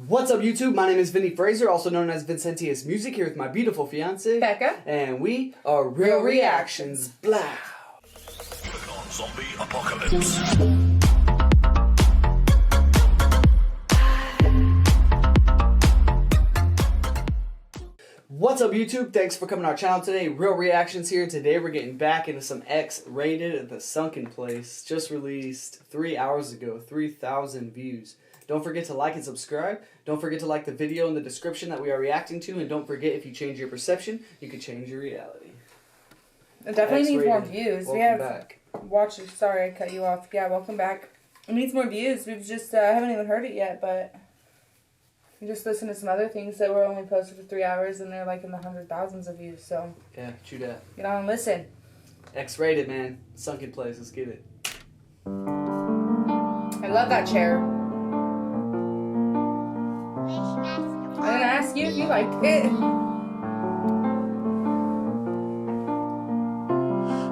What's up, YouTube? My name is Vinny Fraser, also known as Vincentius Music, here with my beautiful fiance, Becca. And we are Real Reactions. Blah. Zombie apocalypse. What's up, YouTube? Thanks for coming to our channel today. Real Reactions here. Today we're getting back into some X-rated at the Sunken Place. Just released 3 hours ago, 3,000 views. Don't forget to like and subscribe. Don't forget to like the video in the description that we are reacting to. And don't forget, if you change your perception, you can change your reality. It definitely needs more views. Welcome back. Watch. Sorry, I cut you off. Yeah, welcome back. It needs more views. We've just haven't even heard it yet, but we just listened to some other things that were only posted for 3 hours, and they're like in the hundred thousands of views. So yeah, true that. Get on and listen. X-rated, man. Sunken Place. Let's get it. I love that chair. I didn't ask you if you liked it.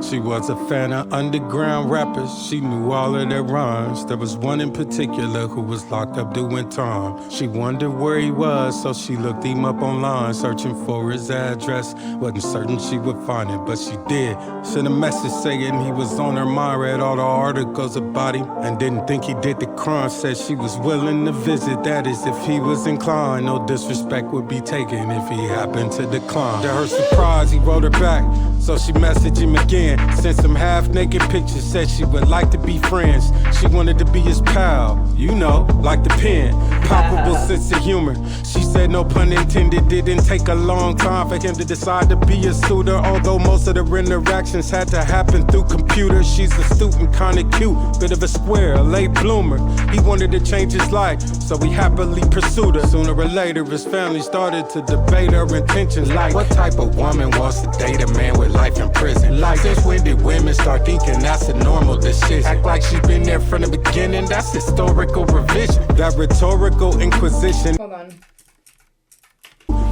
She was a fan of underground rappers. She knew all of their rhymes. There was one in particular who was locked up doing time. She wondered where he was, so she looked him up online, searching for his address. Wasn't certain she would find it, but she did. Sent a message saying he was on her mind. Read all the articles about him and didn't think he did the crime. Said she was willing to visit, that is if he was inclined. No disrespect would be taken if he happened to decline. To her surprise, he wrote her back, so she messaged him again. Sent some half-naked pictures, said she would like to be friends. She wanted to be his pal, you know, like the pen. Palpable sense of humor. She said, no pun intended, didn't take a long time for him to decide to be a suitor. Although most of the interactions had to happen through computers. She's astute and kinda cute, bit of a square, a late bloomer. He wanted to change his life, so he happily pursued her. Sooner or later, his family started to debate her intentions. Like, what type of woman wants to date a man with life in prison? Like, since when did women start thinking that's a normal decision? Act like she's been there from the beginning, that's historical revision. That rhetorical inquisition. Hold on.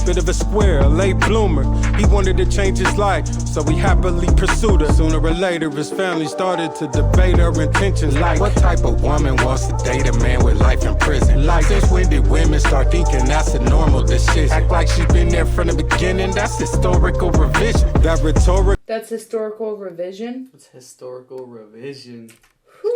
Bit of a square, a late bloomer. He wanted to change his life, so he happily pursued her. Sooner or later, his family started to debate her intentions. Like, what type of woman wants to date a man with life in prison? Like, since when did women start thinking that's a normal decision? Act like she's been there from the beginning, that's historical revision. That rhetorical. That's historical revision. What's historical revision?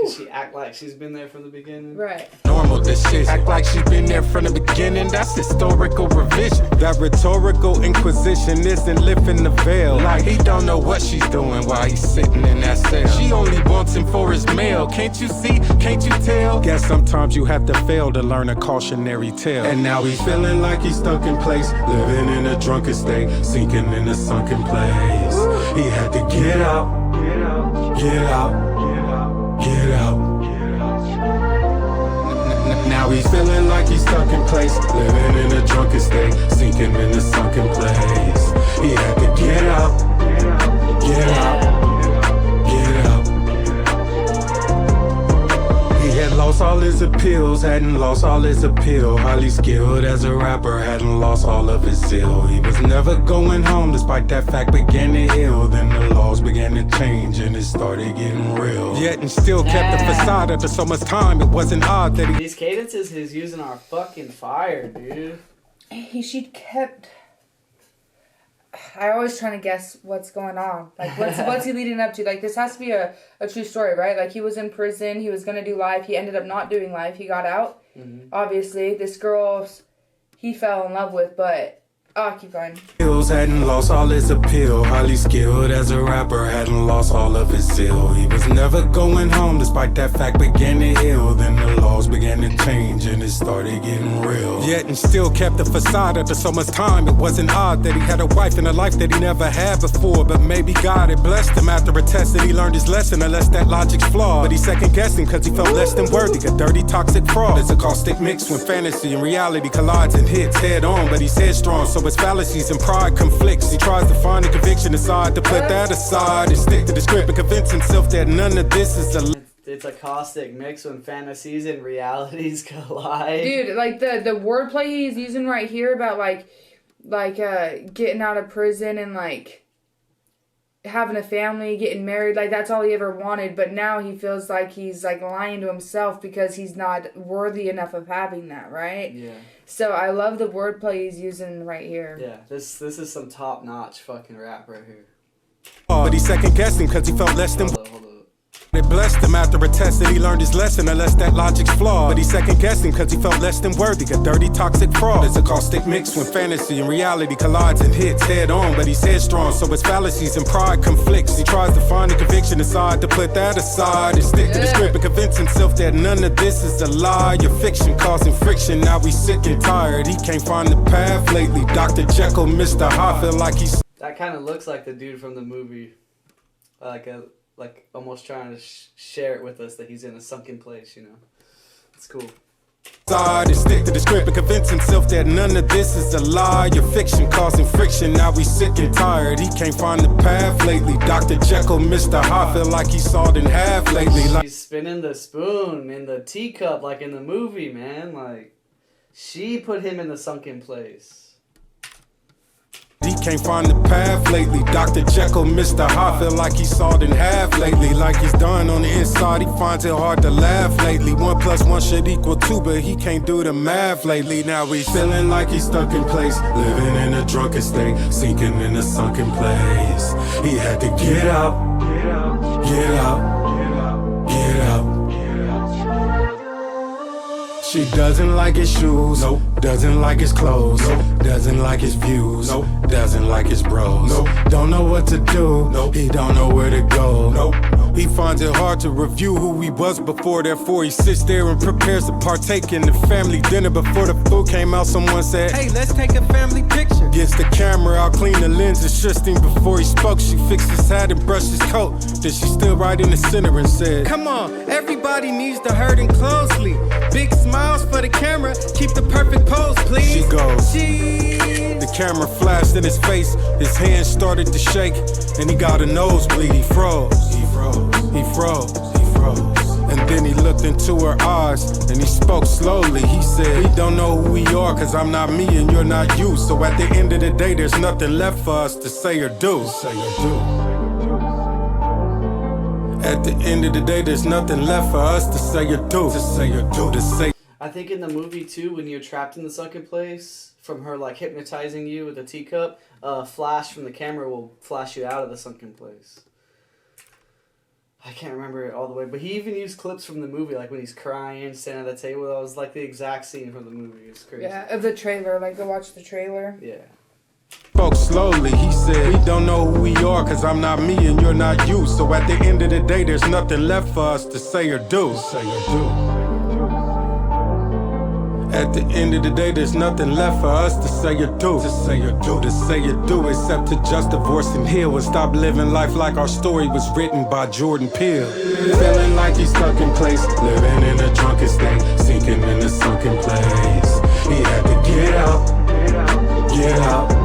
Does she act like she's been there from the beginning? Right. Normal decision. Act like she's been there from the beginning, that's historical revision. That rhetorical inquisition isn't lifting the veil. Like, he don't know what she's doing while he's sitting in that cell. She only wants him for his mail. Can't you see? Can't you tell? Guess sometimes you have to fail to learn a cautionary tale. And now he's feeling like he's stuck in place, living in a drunken state, sinking in a sunken place. He had to get out, get out, get out. Get out. Now he's feeling like he's stuck in place, living in a drunken state, sinking in a sunken place. He had to get out, get out, get out. He had lost all his appeals, hadn't lost all his appeal. Highly skilled as a rapper, hadn't lost all of his zeal. He was never going home, despite that fact began to heal. Then the laws began to change and it started getting real. Yet and still kept the facade after so much time. It wasn't odd that These cadences he's using are fucking fire, dude. She kept. I always trying to guess what's going on. Like, what's he leading up to? Like, this has to be a true story, right? Like, he was in prison. He was going to do life. He ended up not doing life. He got out. Mm-hmm. Obviously, this girl he fell in love with, but... Oh, keep going. Hadn't lost all his appeal. Highly skilled as a rapper, hadn't lost all of his zeal. He was never going home, despite that fact began to heal. Then the laws began to change and it started getting real. Yet and still kept the facade after so much time. It wasn't odd that he had a wife and a life that he never had before. But maybe God had blessed him after a test that he learned his lesson, unless that logic's flawed. But he second guessing cause he felt less than worthy. A dirty toxic fraud. It's a caustic mix when fantasy and reality collides and hits head on. But he's headstrong, so his fallacies and pride conflicts. He tries to find a conviction inside to put that aside and stick to the script and convince himself that none of this is a... It's a caustic mix when fantasies and realities collide. Dude, like the wordplay he's using right here about like getting out of prison and like having a family, getting married, like that's all he ever wanted, but now he feels like he's like lying to himself because he's not worthy enough of having that, right? Yeah. So I love the wordplay he's using right here. Yeah, this is some top-notch fucking rap right here. But he second guessed him because he felt less than. Hold up. It blessed him after a test that he learned his lesson, unless that logic's flawed. But he second guessed him because he felt less than worthy. A dirty, toxic fraud. It's a caustic mix when fantasy and reality collides and hits head on. But he's headstrong, so his fallacies and pride conflicts. He tries to find the conviction inside to put that aside and stick to the script and convince himself that none of this is a lie. Your fiction causing friction. Now he's sick and tired. He can't find the path lately. Dr. Jekyll, Mr. Hyde, feel like he's. That kind of looks like the dude from the movie, like almost trying to share it with us that he's in a sunken place, you know. It's cool. To stick to the script and convince himself that none of this is a lie. Your fiction causing friction. Now he's sick and tired. He can't find the path lately. Dr. Jekyll, Mr. Hyde, feel like he's sawed in half lately. She's spinning the spoon in the teacup like in the movie, man. Like, she put him in the sunken place. He can't find the path lately. Dr. Jekyll, Mr. Hyde, feel like he's sawed in half lately. Like he's done on the inside, he finds it hard to laugh lately. 1 + 1 should equal 2, but he can't do the math lately. Now he's feeling like he's stuck in place, living in a drunken state, sinking in a sunken place. He had to get out, get out, get out, get out. She doesn't like his shoes, nope. Doesn't like his clothes, nope. Doesn't like his views, nope. Doesn't like his bros, nope. Don't know what to do, nope. He don't know where to go, nope. He finds it hard to review who he was before, therefore he sits there and prepares to partake in the family dinner. Before the food came out, someone said, hey, let's take a family picture. Gets the camera out, clean the lenses, just him before he spoke. She fixed his hat and brushed his coat. Then she stood right in the center and said, come on, everybody needs to hurt him closely. Big smiles for the camera, keep the perfect pose, please. She goes, the camera flashed in his face, his hands started to shake, and he got a nosebleed. He froze, he froze, he froze, he froze. And then he looked into her eyes, and he spoke slowly. He said, we don't know who we are, cause I'm not me and you're not you. So at the end of the day, there's nothing left for us to say or do. At the end of the day, there's nothing left for us to say or do. To say or do, to say. I think in the movie too, when you're trapped in the sunken place, from her like hypnotizing you with a teacup, a flash from the camera will flash you out of the sunken place. I can't remember it all the way, but he even used clips from the movie, like when he's crying, standing at the table. That was like the exact scene from the movie. It's crazy. Yeah, of the trailer. Like, go watch the trailer. Yeah. Spoke slowly, he said, we don't know who we are, cause I'm not me and you're not you. So at the end of the day, there's nothing left for us to say or do. At the end of the day, there's nothing left for us to say or do. To say or do, to say or do, except to just divorce and heal and stop living life like our story was written by Jordan Peele. Feeling like he's stuck in place, living in a drunken state, sinking in a sunken place. He had to get out, get out, get out.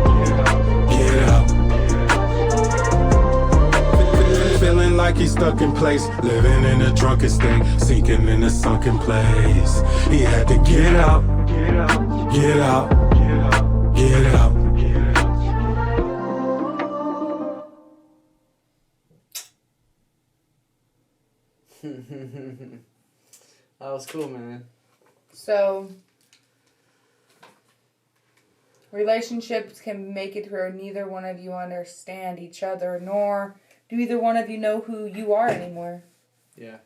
Feeling like he's stuck in place, living in a drunken state, sinking in a sunken place. He had to get out, get out, get out, get out. That was cool, man. So, relationships can make it where neither one of you understand each other, nor do either one of you know who you are anymore. Yeah.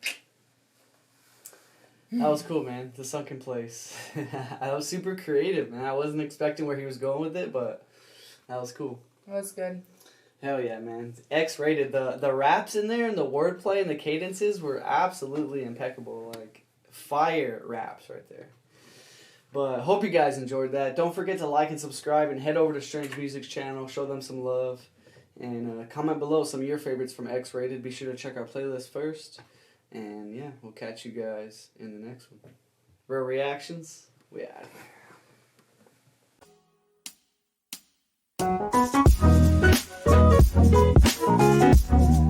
That was cool, man. The sunken place. That was super creative, man. I wasn't expecting where he was going with it, but that was cool. That was good. Hell yeah, man. X-rated. The raps in there and the wordplay and the cadences were absolutely impeccable. Like, fire raps right there. But hope you guys enjoyed that. Don't forget to like and subscribe and head over to Strange Music's channel. Show them some love. And comment below some of your favorites from X-Rated. Be sure to check our playlist first. And yeah, we'll catch you guys in the next one. Real reactions, we out of here.